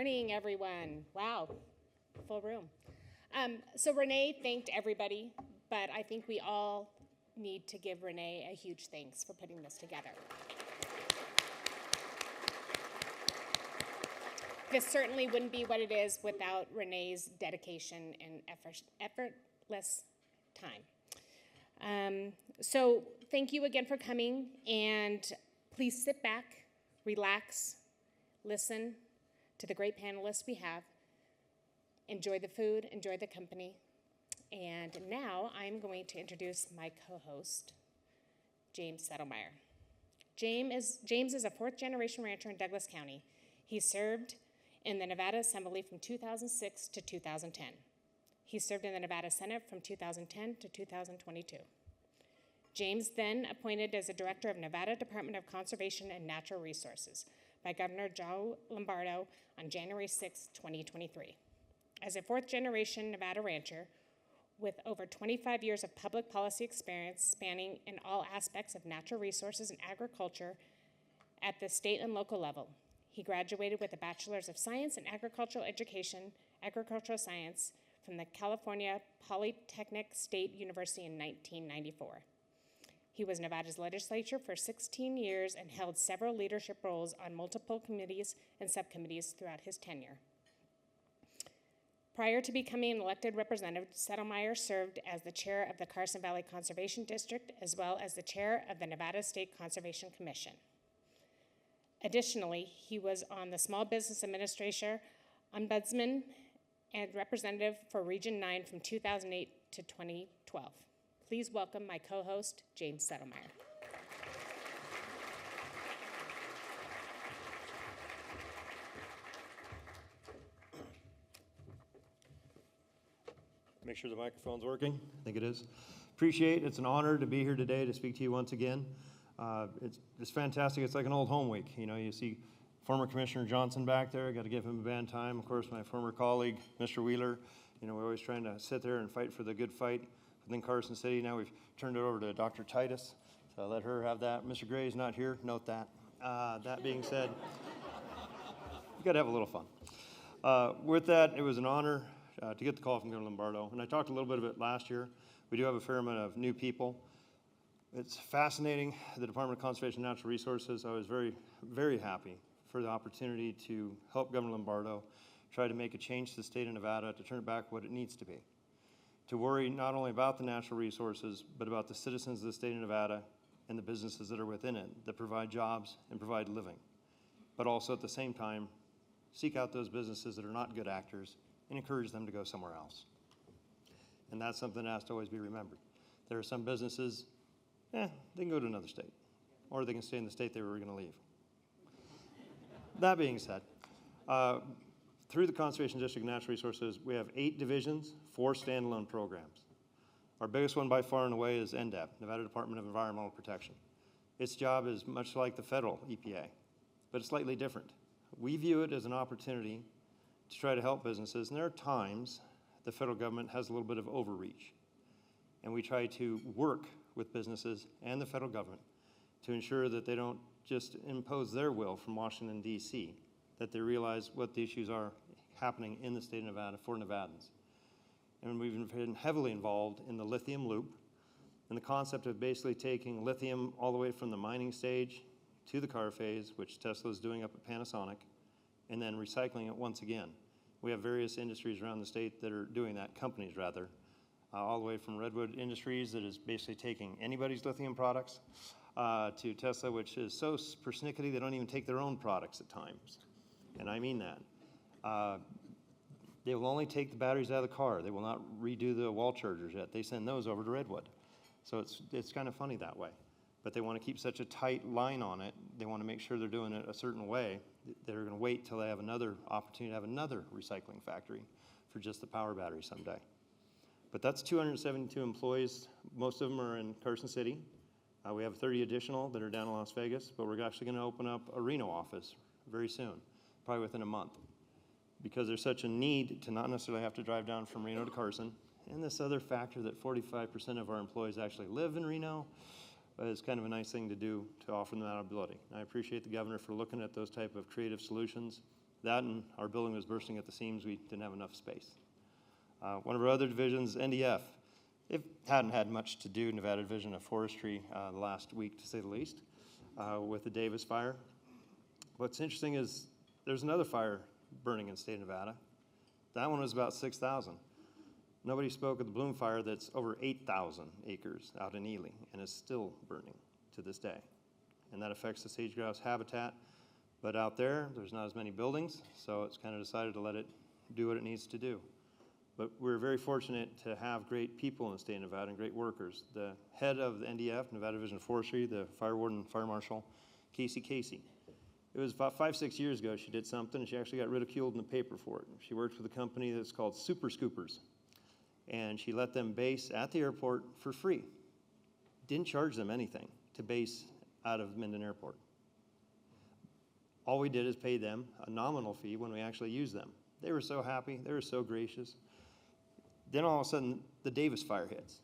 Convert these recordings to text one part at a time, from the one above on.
morning, everyone. Wow, full room. So Renee thanked everybody, but I think we all need to give Renee a huge thanks for putting this together. This certainly wouldn't be what it is without Renee's dedication and effortless time. So thank you again for coming, and please sit back, relax, listen to the great panelists we have, enjoy the food, enjoy the company. And now I'm going to introduce my co-host, James Settelmeyer. James is a fourth-generation rancher in Douglas County. He served in the Nevada Assembly from 2006 to 2010. He served in the Nevada Senate from 2010 to 2022. James then appointed as the director of Nevada Department of Conservation and Natural Resources by Governor Joe Lombardo on January 6, 2023. As a fourth-generation Nevada rancher with over 25 years of public policy experience spanning in all aspects of natural resources and agriculture at the state and local level, he graduated with a Bachelor's of Science in Agricultural Education, Agricultural Science from the California Polytechnic State University in 1994. He was Nevada's legislature for 16 years and held several leadership roles on multiple committees and subcommittees throughout his tenure. Prior to becoming an elected representative, Settelmeyer served as the chair of the Carson Valley Conservation District, as well as the chair of the Nevada State Conservation Commission. Additionally, he was on the Small Business Administration Ombudsman and representative for Region 9 from 2008 to 2012. Please welcome my co-host, James Settelmeyer. Make sure the microphone's working. I think it is. Appreciate it. It's an honor to be here today to speak to you once again. It's fantastic. It's like an old home week. You know, you see former Commissioner Johnson back there. I got to give him a band time. Of course, my former colleague, Mr. Wheeler. You know, we're always trying to sit there and fight for the good fight within Carson City. Now we've turned it over to Dr. Titus, so I'll let her have that. Mr. Gray's not here. Note that. That being said, you got to have a little fun. With that, it was an honor to get the call from Governor Lombardo, and I talked a little bit of it last year. We do have a fair amount of new people. It's fascinating, the Department of Conservation and Natural Resources. I was very, very happy for the opportunity to help Governor Lombardo try to make a change to the state of Nevada to turn it back what it needs to be. To worry not only about the natural resources, but about the citizens of the state of Nevada and the businesses that are within it that provide jobs and provide living. But also at the same time, seek out those businesses that are not good actors and encourage them to go somewhere else. And that's something that has to always be remembered. There are some businesses, they can go to another state, or they can stay in the state they were going to leave. That being said, through the Conservation District of Natural Resources, we have 8 divisions, 4 standalone programs. Our biggest one by far and away is NDEP, Nevada Department of Environmental Protection. Its job is much like the federal EPA, but it's slightly different. We view it as an opportunity to try to help businesses, and there are times the federal government has a little bit of overreach. And we try to work with businesses and the federal government to ensure that they don't just impose their will from Washington, D.C., that they realize what the issues are happening in the state of Nevada for Nevadans. And we've been heavily involved in the lithium loop and the concept of basically taking lithium all the way from the mining stage to the car phase, which Tesla's doing up at Panasonic, and then recycling it once again. We have various industries around the state that are doing that, companies rather, all the way from Redwood Industries that is basically taking anybody's lithium products to Tesla, which is so persnickety they don't even take their own products at times. And I mean that. They will only take the batteries out of the car. They will not redo the wall chargers yet. They send those over to Redwood. So it's kind of funny that way. But they want to keep such a tight line on it. They want to make sure they're doing it a certain way. They're going to wait till they have another opportunity to have another recycling factory for just the power battery someday. But that's 272 employees. Most of them are in Carson City. We have 30 additional that are down in Las Vegas, but we're actually going to open up a Reno office very soon, probably within a month, because there's such a need to not necessarily have to drive down from Reno to Carson. And this other factor that 45% of our employees actually live in Reno is kind of a nice thing to do to offer them that ability. I appreciate the governor for looking at those type of creative solutions That and our building was bursting at the seams. We didn't have enough space. One of our other divisions, NDF, they hadn't had much to do, Nevada Division of Forestry, the last week, to say the least, with the Davis fire. What's interesting is there's another fire burning in the state of Nevada. That one was about 6,000. Nobody spoke of the Bloom fire that's over 8,000 acres out in Ely and is still burning to this day. And that affects the sage grouse habitat. But out there, there's not as many buildings, so it's kind of decided to let it do what it needs to do. But we're very fortunate to have great people in the state of Nevada and great workers. The head of the NDF, Nevada Division of Forestry, the fire warden, fire marshal, Casey. It was about 5-6 years ago she did something, and she actually got ridiculed in the paper for it. She worked with a company that's called Super Scoopers, and she let them base at the airport for free. Didn't charge them anything to base out of Minden Airport. All we did is pay them a nominal fee when we actually used them. They were so happy. They were so gracious. Then all of a sudden, the Davis fire hits.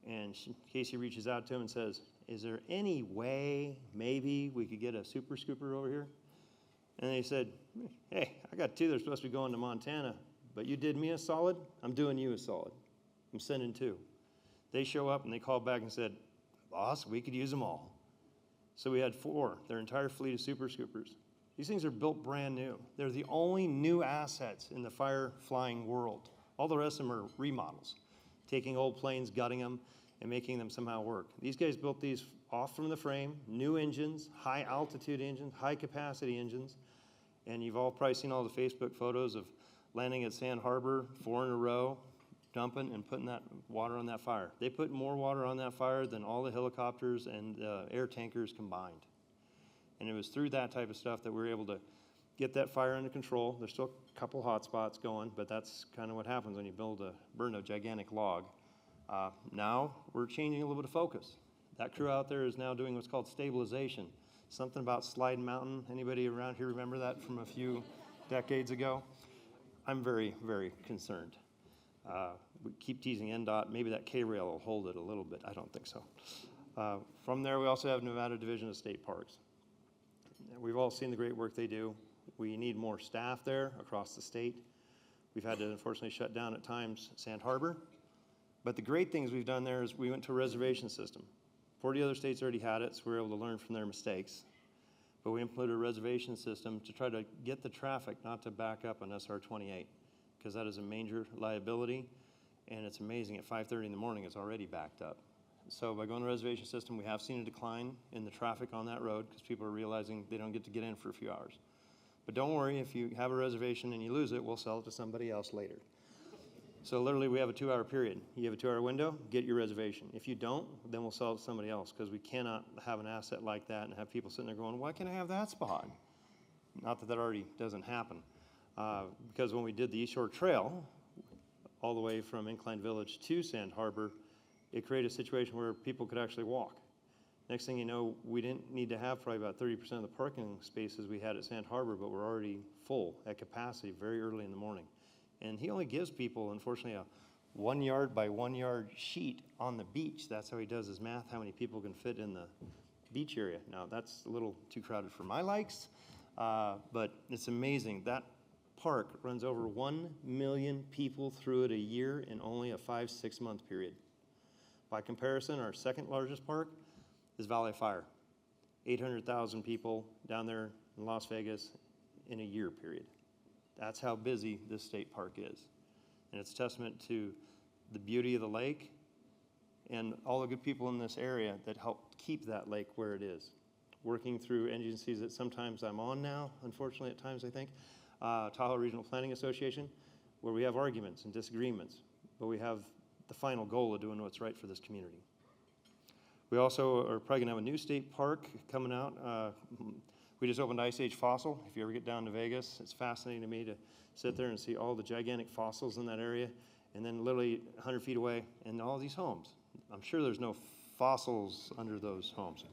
And Casey reaches out to him and says, is there any way maybe we could get a super scooper over here? And they said, hey, I got two. They're supposed to be going to Montana, but you did me a solid. I'm doing you a solid. I'm sending two. They show up and they called back and said, boss, we could use them all. So we had 4, their entire fleet of super scoopers. These things are built brand new. They're the only new assets in the fire flying world. All the rest of them are remodels, taking old planes, gutting them, and making them somehow work. These guys built these off from the frame, new engines, high altitude engines, high capacity engines, and you've all probably seen all the Facebook photos of landing at Sand Harbor, 4 in a row, dumping and putting that water on that fire. They put more water on that fire than all the helicopters and air tankers combined. And it was through that type of stuff that we were able to get that fire under control. There's still a couple hot spots going, but that's kind of what happens when you burn a gigantic log. Now we're changing a little bit of focus. That crew out there is now doing what's called stabilization. Something about Slide Mountain. Anybody around here remember that from a few decades ago? I'm very, very concerned. We keep teasing NDOT. Maybe that K-rail will hold it a little bit. I don't think so. From there, we also have Nevada Division of State Parks. We've all seen the great work they do. We need more staff there across the state. We've had to unfortunately shut down at times Sand Harbor. But the great things we've done there is we went to a reservation system. 40 other states already had it, so we were able to learn from their mistakes. But we implemented a reservation system to try to get the traffic not to back up on SR 28, because that is a major liability, and it's amazing, at 5:30 in the morning, it's already backed up. So by going to the reservation system, we have seen a decline in the traffic on that road, because people are realizing they don't get in for a few hours. But don't worry, if you have a reservation and you lose it, we'll sell it to somebody else later. So literally, we have a 2-hour period. You have a 2-hour window, get your reservation. If you don't, then we'll sell it to somebody else, because we cannot have an asset like that and have people sitting there going, why can't I have that spot? Not that that already doesn't happen. Because when we did the East Shore Trail, all the way from Incline Village to Sand Harbor, it created a situation where people could actually walk. Next thing you know, we didn't need to have probably about 30% of the parking spaces we had at Sand Harbor, but we're already full at capacity very early in the morning. And he only gives people, unfortunately, a 1 yard by 1 yard sheet on the beach. That's how he does his math, how many people can fit in the beach area. Now, that's a little too crowded for my likes, but it's amazing. That park runs over 1 million people through it a year in only a 5-6 month period. By comparison, our second largest park is Valley of Fire. 800,000 people down there in Las Vegas in a year period. That's how busy this state park is. And it's a testament to the beauty of the lake and all the good people in this area that help keep that lake where it is. Working through agencies that sometimes I'm on now, unfortunately at times I think, Tahoe Regional Planning Association, where we have arguments and disagreements, but we have the final goal of doing what's right for this community. We also are probably gonna have a new state park coming out. We just opened Ice Age Fossil. If you ever get down to Vegas, it's fascinating to me to sit there and see all the gigantic fossils in that area, and then literally 100 feet away, and all these homes. I'm sure there's no fossils under those homes.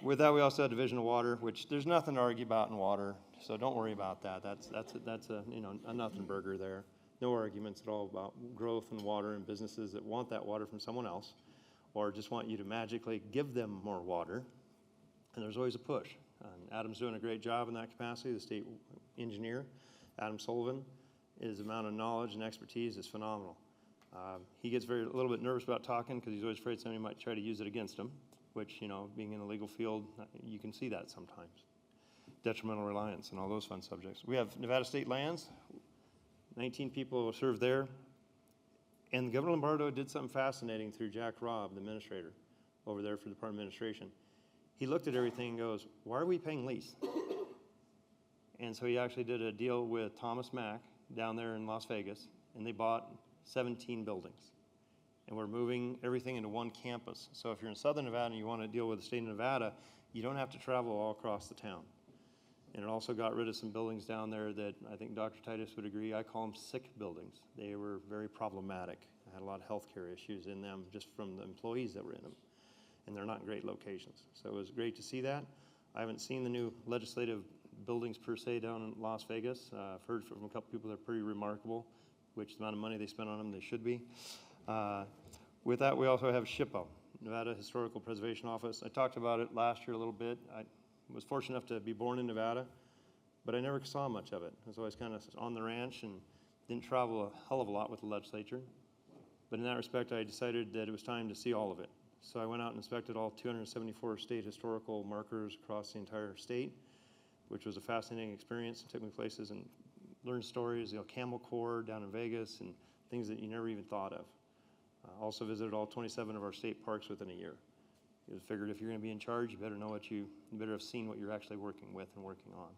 With that, we also have Division of Water, which there's nothing to argue about in water, so don't worry about that. That's a a nothing burger there. No arguments at all about growth and water and businesses that want that water from someone else, or just want you to magically give them more water. And there's always a push. And Adam's doing a great job in that capacity, the state engineer, Adam Sullivan. His amount of knowledge and expertise is phenomenal. He gets a little bit nervous about talking because he's always afraid somebody might try to use it against him, which, being in the legal field, you can see that sometimes. Detrimental reliance and all those fun subjects. We have Nevada State Lands, 19 people served there. And Governor Lombardo did something fascinating through Jack Robb, the administrator, over there for the Department of Administration. He looked at everything and goes, why are we paying lease? And so he actually did a deal with Thomas Mack down there in Las Vegas, and they bought 17 buildings. And we're moving everything into one campus. So if you're in Southern Nevada and you want to deal with the state of Nevada, you don't have to travel all across the town. And it also got rid of some buildings down there that I think Dr. Titus would agree, I call them sick buildings. They were very problematic. I had a lot of healthcare issues in them just from the employees that were in them. And they're not in great locations. So it was great to see that. I haven't seen the new legislative buildings per se down in Las Vegas. I've heard from a couple people that are pretty remarkable, which the amount of money they spend on them, they should be. With that, we also have SHPO, Nevada Historical Preservation Office. I talked about it last year a little bit. I was fortunate enough to be born in Nevada, but I never saw much of it. I was always kind of on the ranch and didn't travel a hell of a lot with the legislature. But in that respect, I decided that it was time to see all of it. So I went out and inspected all 274 state historical markers across the entire state, which was a fascinating experience. It took me places and learned stories, Camel Corps down in Vegas and things that you never even thought of. Also visited all 27 of our state parks within a year. I figured if you're going to be in charge, you better know you better have seen what you're actually working with and working on.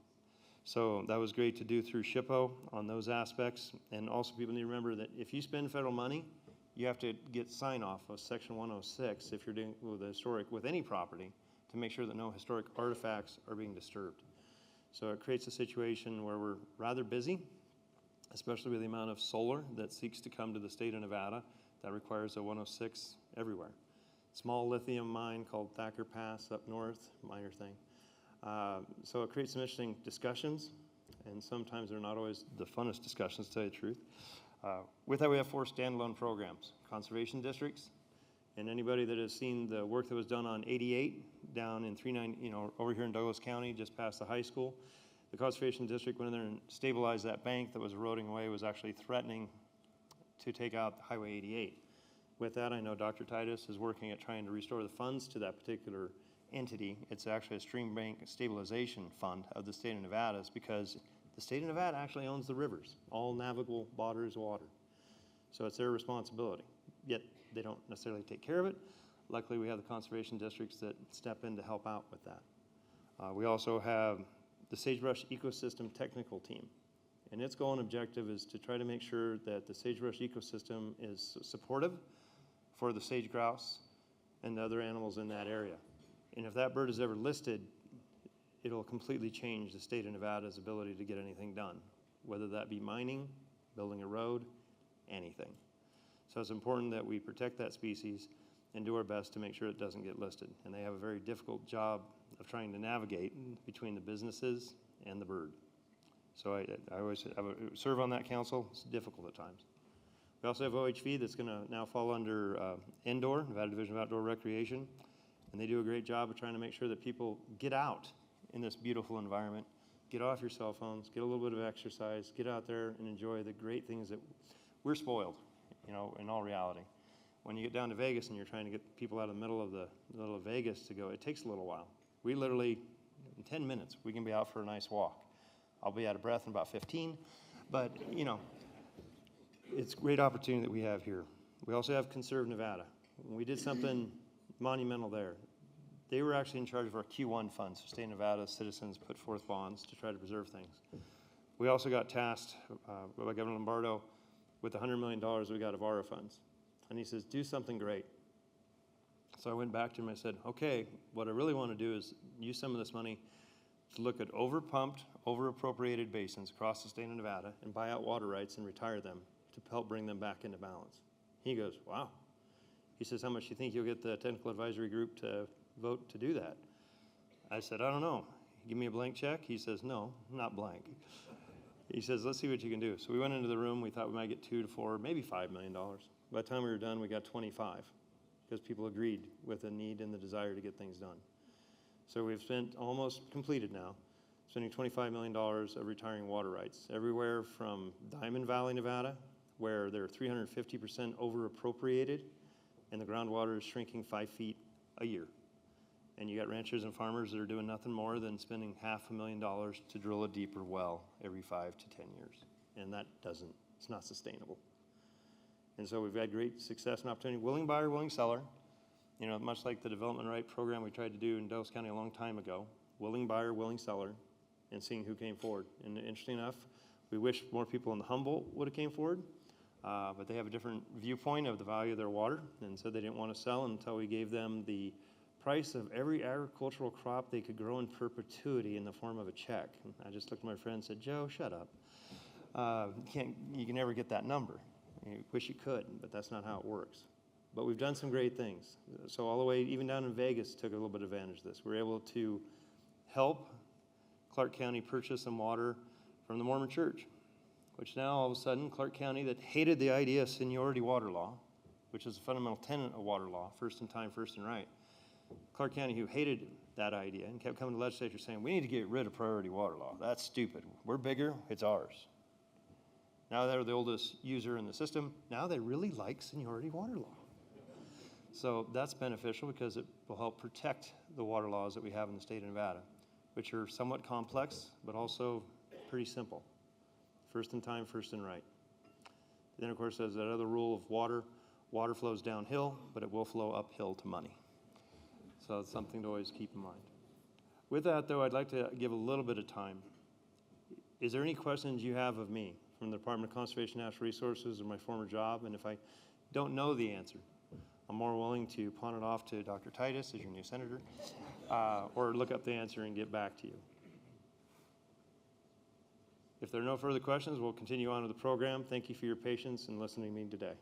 So that was great to do through SHPO on those aspects. And also people need to remember that if you spend federal money, you have to get sign off of Section 106 if you're doing with any property to make sure that no historic artifacts are being disturbed. So it creates a situation where we're rather busy, especially with the amount of solar that seeks to come to the state of Nevada. That requires a 106 everywhere. Small lithium mine called Thacker Pass up north, minor thing. So it creates some interesting discussions, and sometimes they're not always the funnest discussions, to tell you the truth. With that, we have 4 standalone programs, conservation districts, and anybody that has seen the work that was done on 88 down in 39, over here in Douglas County, just past the high school, the conservation district went in there and stabilized that bank that was eroding away, was actually threatening to take out Highway 88. With that, I know Dr. Titus is working at trying to restore the funds to that particular entity. It's actually a stream bank stabilization fund of the state of Nevada, because the state of Nevada actually owns the rivers. All navigable water is water. So it's their responsibility. Yet they don't necessarily take care of it. Luckily, we have the conservation districts that step in to help out with that. We also have the Sagebrush Ecosystem Technical Team. And its goal and objective is to try to make sure that the sagebrush ecosystem is supportive for the sage grouse and the other animals in that area. And if that bird is ever listed, it'll completely change the state of Nevada's ability to get anything done, whether that be mining, building a road, anything. So it's important that we protect that species and do our best to make sure it doesn't get listed. And they have a very difficult job of trying to navigate between the businesses and the bird. So I always serve on that council. It's difficult at times. We also have OHV that's going to now fall under NDOR, Nevada Division of Outdoor Recreation, and they do a great job of trying to make sure that people get out in this beautiful environment, get off your cell phones, get a little bit of exercise, get out there and enjoy the great things that we're spoiled, in all reality. When you get down to Vegas and you're trying to get people out of the middle of Vegas to go, it takes a little while. We literally, in 10 minutes, we can be out for a nice walk. I'll be out of breath in about 15, but it's a great opportunity that we have here. We also have Conserve Nevada. We did something monumental there. They were actually in charge of our Q1 funds. State of Nevada citizens put forth bonds to try to preserve things. We also got tasked by Governor Lombardo with $100 million we got of ARA funds. And he says, do something great. So I went back to him and I said, okay, what I really want to do is use some of this money to look at over-pumped, over-appropriated basins across the state of Nevada and buy out water rights and retire them to help bring them back into balance. He goes, wow. He says, how much do you think you'll get the technical advisory group to vote to do that? I said, I don't know. Give me a blank check? He says, no, not blank. He says, let's see what you can do. So we went into the room. We thought we might get $2 to $4, maybe $5 million. By the time we were done, we got 25 because people agreed with the need and the desire to get things done. So we've spent, almost completed now, spending $25 million of retiring water rights, everywhere from Diamond Valley, Nevada, where they're 350% over appropriated, and the groundwater is shrinking 5 feet a year. And you got ranchers and farmers that are doing nothing more than spending $500,000 to drill a deeper well every 5 to 10 years. And that it's not sustainable. And so we've had great success and opportunity. Willing buyer, willing seller. You know, much like the development right program we tried to do in Dallas County a long time ago. Willing buyer, willing seller, and seeing who came forward. And interesting enough, we wish more people in the Humboldt would have came forward, but they have a different viewpoint of the value of their water, and so they didn't want to sell until we gave them the price of every agricultural crop they could grow in perpetuity in the form of a check. And I just looked at my friend and said, Joe, shut up. You can never get that number. You wish you could, but that's not how it works. But we've done some great things. So all the way, even down in Vegas, took a little bit of advantage of this. We were able to help Clark County purchase some water from the Mormon Church, which now all of a sudden, Clark County that hated the idea of seniority water law, which is a fundamental tenet of water law, first in time, first in right. Clark County, who hated that idea and kept coming to the legislature saying, we need to get rid of priority water law. That's stupid. We're bigger, it's ours. Now they're the oldest user in the system. Now they really like seniority water law. So that's beneficial because it will help protect the water laws that we have in the state of Nevada, which are somewhat complex, but also pretty simple. First in time, first in right. Then, of course, there's that other rule of water flows downhill, but it will flow uphill to money. So it's something to always keep in mind. With that, though, I'd like to give a little bit of time. Is there any questions you have of me from the Department of Conservation and Natural Resources or my former job? And if I don't know the answer, I'm more willing to pawn it off to Dr. Titus as your new senator, or look up the answer and get back to you. If there are no further questions, we'll continue on with the program. Thank you for your patience and listening to me today.